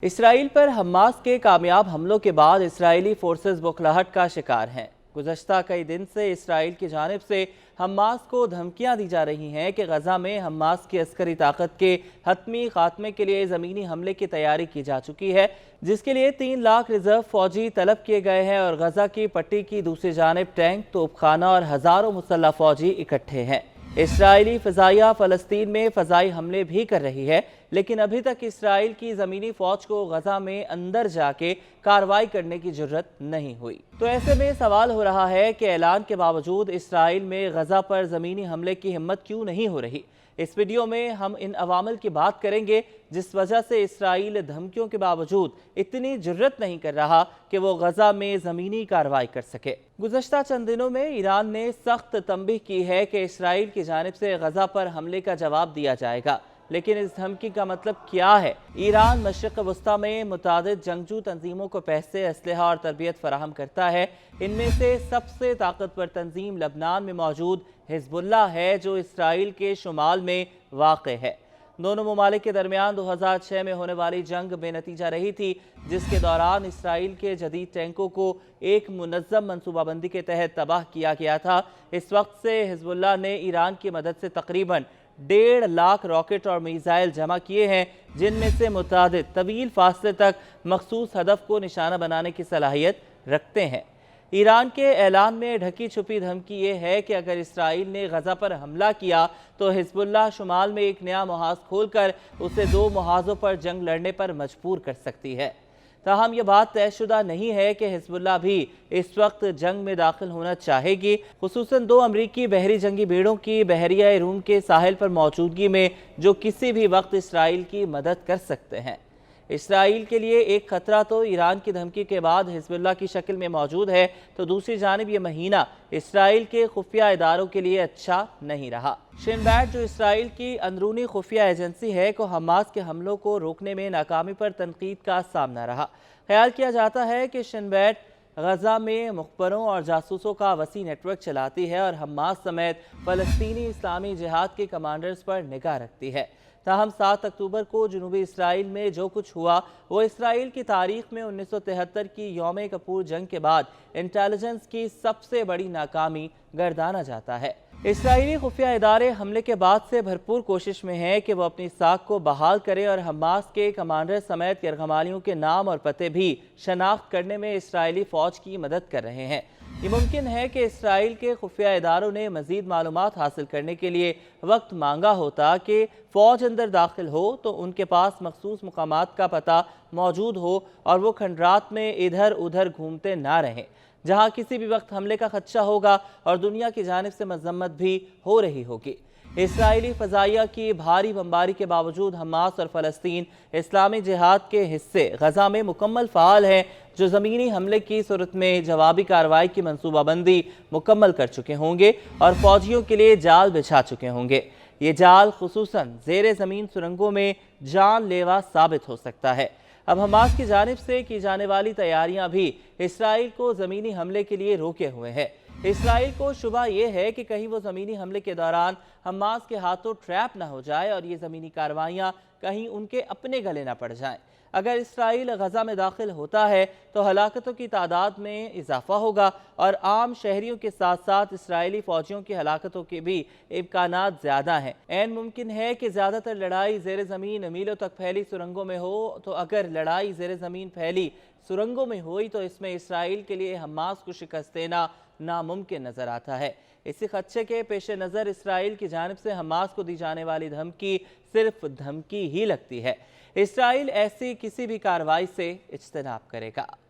اسرائیل پر Hamas کے کامیاب حملوں کے بعد اسرائیلی فورسز بخلاہٹ کا شکار ہیں۔ گزشتہ کئی دن سے اسرائیل کی جانب سے حماس کو دھمکیاں دی جا رہی ہیں کہ غزہ میں حماس کی عسکری طاقت کے حتمی خاتمے کے لیے زمینی حملے کی تیاری کی جا چکی ہے، جس کے لیے 3 لاکھ ریزرو فوجی طلب کیے گئے ہیں اور غزہ کی پٹی کی دوسری جانب ٹینک، توپ خانہ اور ہزاروں مسلح فوجی اکٹھے ہیں۔ اسرائیلی فضائیہ فلسطین میں فضائی حملے بھی کر رہی ہے، لیکن ابھی تک اسرائیل کی زمینی فوج کو غزہ میں اندر جا کے کارروائی کرنے کی جرت نہیں ہوئی۔ تو ایسے میں سوال ہو رہا ہے کہ اعلان کے باوجود اسرائیل میں غزہ پر زمینی حملے کی ہمت کیوں نہیں ہو رہی؟ اس ویڈیو میں ہم ان عوامل کی بات کریں گے جس وجہ سے اسرائیل دھمکیوں کے باوجود اتنی جرت نہیں کر رہا کہ وہ غزہ میں زمینی کارروائی کر سکے۔ گزشتہ چند دنوں میں ایران نے سخت تنبیہ کی ہے کہ اسرائیل کی جانب سے غزہ پر حملے کا جواب دیا جائے گا، لیکن اس دھمکی کا مطلب کیا ہے؟ ایران مشرق وسطیٰ میں متعدد جنگجو تنظیموں کو پیسے، اسلحہ اور تربیت فراہم کرتا ہے۔ ان میں سے سب سے طاقتور تنظیم لبنان میں موجود حزب اللہ ہے، جو اسرائیل کے شمال میں واقع ہے۔ دونوں ممالک کے درمیان 2006 میں ہونے والی جنگ بے نتیجہ رہی تھی، جس کے دوران اسرائیل کے جدید ٹینکوں کو ایک منظم منصوبہ بندی کے تحت تباہ کیا گیا تھا۔ اس وقت سے حزب اللہ نے ایران کی مدد سے تقریباً 1.5 لاکھ راکٹ اور میزائل جمع کیے ہیں، جن میں سے متعدد طویل فاصلے تک مخصوص ہدف کو نشانہ بنانے کی صلاحیت رکھتے ہیں۔ ایران کے اعلان میں ڈھکی چھپی دھمکی یہ ہے کہ اگر اسرائیل نے غزہ پر حملہ کیا تو حزب اللہ شمال میں ایک نیا محاذ کھول کر اسے 2 محاذوں پر جنگ لڑنے پر مجبور کر سکتی ہے۔ تاہم یہ بات طے شدہ نہیں ہے کہ حزب اللہ بھی اس وقت جنگ میں داخل ہونا چاہے گی، خصوصاً 2 امریکی بحری جنگی بیڑوں کی بحیرہ روم کے ساحل پر موجودگی میں، جو کسی بھی وقت اسرائیل کی مدد کر سکتے ہیں۔ اسرائیل کے لیے ایک خطرہ تو ایران کی دھمکی کے بعد حزب اللہ کی شکل میں موجود ہے، تو دوسری جانب یہ مہینہ اسرائیل کے خفیہ اداروں کے لیے اچھا نہیں رہا۔ شن بیٹ، جو اسرائیل کی اندرونی خفیہ ایجنسی ہے، کو حماس کے حملوں کو روکنے میں ناکامی پر تنقید کا سامنا رہا۔ خیال کیا جاتا ہے کہ شن بیٹ غزہ میں مخبروں اور جاسوسوں کا وسیع نیٹ ورک چلاتی ہے اور حماس سمیت فلسطینی اسلامی جہاد کے کمانڈرز پر نگاہ رکھتی ہے۔ تاہم 7 اکتوبر کو جنوبی اسرائیل میں جو کچھ ہوا وہ اسرائیل کی تاریخ میں 1973 کی یوم کپور جنگ کے بعد انٹیلیجنس کی سب سے بڑی ناکامی گردانا جاتا ہے۔ اسرائیلی خفیہ ادارے حملے کے بعد سے بھرپور کوشش میں ہیں کہ وہ اپنی ساکھ کو بحال کرے اور حماس کے کمانڈر سمیت یرغمالیوں کے نام اور پتے بھی شناخت کرنے میں اسرائیلی فوج کی مدد کر رہے ہیں۔ یہ ممکن ہے کہ اسرائیل کے خفیہ اداروں نے مزید معلومات حاصل کرنے کے لیے وقت مانگا ہوتا کہ فوج اندر داخل ہو تو ان کے پاس مخصوص مقامات کا پتہ موجود ہو اور وہ کھنڈرات میں ادھر ادھر گھومتے نہ رہیں، جہاں کسی بھی وقت حملے کا خدشہ ہوگا اور دنیا کی جانب سے مذمت بھی ہو رہی ہوگی۔ اسرائیلی فضائیہ کی بھاری بمباری کے باوجود حماس اور فلسطین اسلامی جہاد کے حصے غزہ میں مکمل فعال ہیں، جو زمینی حملے کی صورت میں جوابی کارروائی کی منصوبہ بندی مکمل کر چکے ہوں گے اور فوجیوں کے لیے جال بچھا چکے ہوں گے۔ یہ جال خصوصاً زیر زمین سرنگوں میں جان لیوا ثابت ہو سکتا ہے۔ اب حماس کی جانب سے کی جانے والی تیاریاں بھی اسرائیل کو زمینی حملے کے لیے روکے ہوئے ہیں۔ اسرائیل کو شبہ یہ ہے کہ کہیں وہ زمینی حملے کے دوران حماس کے ہاتھوں ٹریپ نہ ہو جائے اور یہ زمینی کارروائیاں کہیں ان کے اپنے گلے نہ پڑ جائیں۔ اگر اسرائیل غزہ میں داخل ہوتا ہے تو ہلاکتوں کی تعداد میں اضافہ ہوگا اور عام شہریوں کے ساتھ ساتھ اسرائیلی فوجیوں کی ہلاکتوں کے بھی امکانات زیادہ ہیں۔ عین ممکن ہے کہ زیادہ تر لڑائی زیر زمین میلوں تک پھیلی سرنگوں میں ہو، تو اگر لڑائی زیر زمین پھیلی سرنگوں میں ہوئی تو اس میں اسرائیل کے لیے حماس کو شکست دینا ناممکن نظر آتا ہے۔ اسی خدشے کے پیش نظر اسرائیل کی جانب سے حماس کو دی جانے والی دھمکی صرف دھمکی ہی لگتی ہے۔ اسرائیل ایسی کسی بھی کارروائی سے اجتناب کرے گا۔